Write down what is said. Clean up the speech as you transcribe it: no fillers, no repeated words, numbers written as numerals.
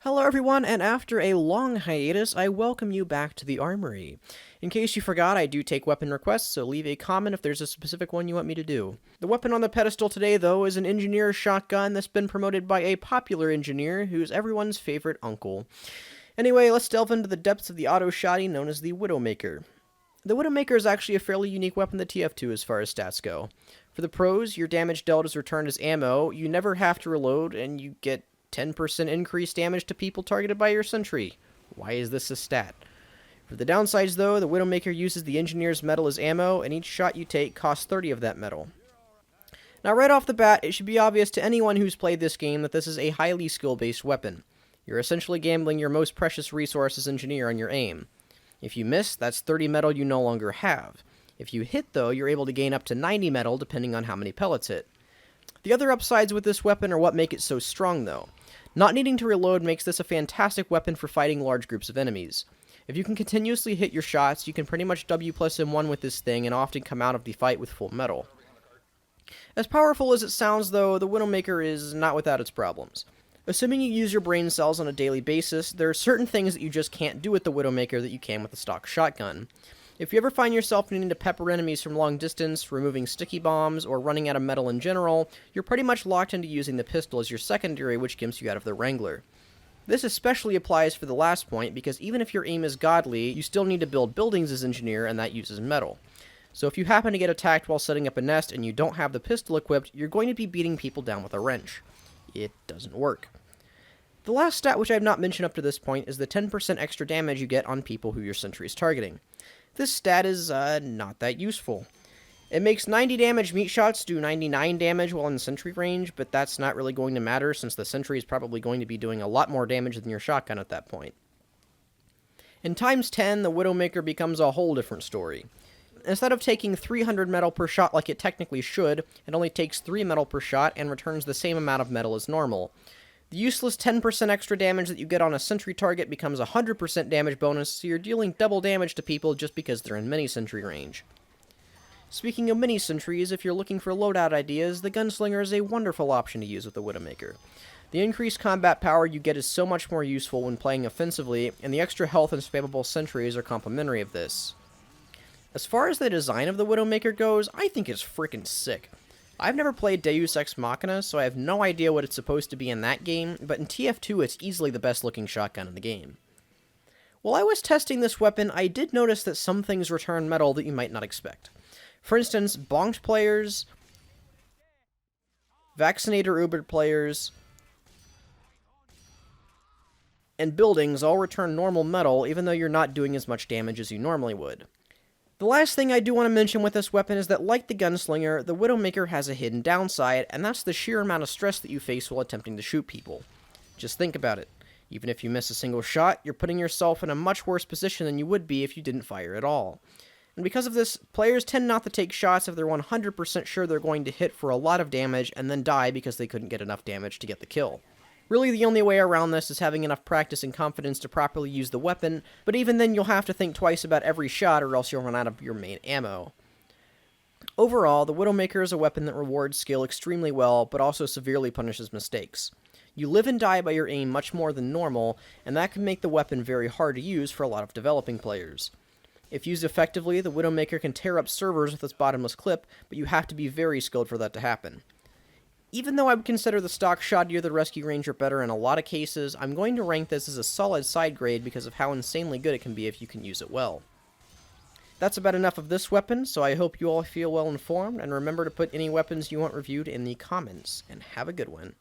Hello everyone, and after a long hiatus, I welcome you back to the Armory. In case you forgot, I do take weapon requests, so leave a comment if there's a specific one you want me to do. The weapon on the pedestal today, though, is an engineer's shotgun that's been promoted by a popular engineer who's everyone's favorite uncle. Anyway, let's delve into the depths of the auto shotty known as the Widowmaker. The Widowmaker is actually a fairly unique weapon in the TF2 as far as stats go. For the pros, your damage dealt is returned as ammo, you never have to reload, and you get 10% increased damage to people targeted by your sentry. Why is this a stat? For the downsides though, the Widowmaker uses the engineer's metal as ammo, and each shot you take costs 30 of that metal. Now right off the bat, it should be obvious to anyone who's played this game that this is a highly skill-based weapon. You're essentially gambling your most precious resource as engineer on your aim. If you miss, that's 30 metal you no longer have. If you hit though, you're able to gain up to 90 metal depending on how many pellets hit. The other upsides with this weapon are what make it so strong though. Not needing to reload makes this a fantastic weapon for fighting large groups of enemies. If you can continuously hit your shots, you can pretty much W plus M1 with this thing and often come out of the fight with full metal. As powerful as it sounds though, the Widowmaker is not without its problems. Assuming you use your brain cells on a daily basis, there are certain things that you just can't do with the Widowmaker that you can with the stock shotgun. If you ever find yourself needing to pepper enemies from long distance, removing sticky bombs, or running out of metal in general, you're pretty much locked into using the pistol as your secondary, which gives you out of the Wrangler. This especially applies for the last point, because even if your aim is godly, you still need to build buildings as engineer, and that uses metal. So if you happen to get attacked while setting up a nest and you don't have the pistol equipped, you're going to be beating people down with a wrench. It doesn't work. The last stat which I have not mentioned up to this point is the 10% extra damage you get on people who your sentry is targeting. This stat is not that useful. It makes 90 damage meat shots do 99 damage while in sentry range, but that's not really going to matter since the sentry is probably going to be doing a lot more damage than your shotgun at that point. In times 10, the Widowmaker becomes a whole different story. Instead of taking 300 metal per shot like it technically should, it only takes 3 metal per shot and returns the same amount of metal as normal. The useless 10% extra damage that you get on a sentry target becomes a 100% damage bonus, so you're dealing double damage to people just because they're in mini-sentry range. Speaking of mini-sentries, if you're looking for loadout ideas, the Gunslinger is a wonderful option to use with the Widowmaker. The increased combat power you get is so much more useful when playing offensively, and the extra health and spammable sentries are complementary of this. As far as the design of the Widowmaker goes, I think it's freaking sick. I've never played Deus Ex Machina, so I have no idea what it's supposed to be in that game, but in TF2 it's easily the best looking shotgun in the game. While I was testing this weapon, I did notice that some things return metal that you might not expect. For instance, bonked players, Vaccinator Uber players, and buildings all return normal metal even though you're not doing as much damage as you normally would. The last thing I do want to mention with this weapon is that, like the Gunslinger, the Widowmaker has a hidden downside, and that's the sheer amount of stress that you face while attempting to shoot people. Just think about it. Even if you miss a single shot, you're putting yourself in a much worse position than you would be if you didn't fire at all. And because of this, players tend not to take shots if they're 100% sure they're going to hit for a lot of damage and then die because they couldn't get enough damage to get the kill. Really, the only way around this is having enough practice and confidence to properly use the weapon, but even then you'll have to think twice about every shot or else you'll run out of your main ammo. Overall, the Widowmaker is a weapon that rewards skill extremely well, but also severely punishes mistakes. You live and die by your aim much more than normal, and that can make the weapon very hard to use for a lot of developing players. If used effectively, the Widowmaker can tear up servers with its bottomless clip, but you have to be very skilled for that to happen. Even though I would consider the stock shotty or the Rescue Ranger better in a lot of cases, I'm going to rank this as a solid side grade because of how insanely good it can be if you can use it well. That's about enough of this weapon, so I hope you all feel well informed, and remember to put any weapons you want reviewed in the comments, and have a good one.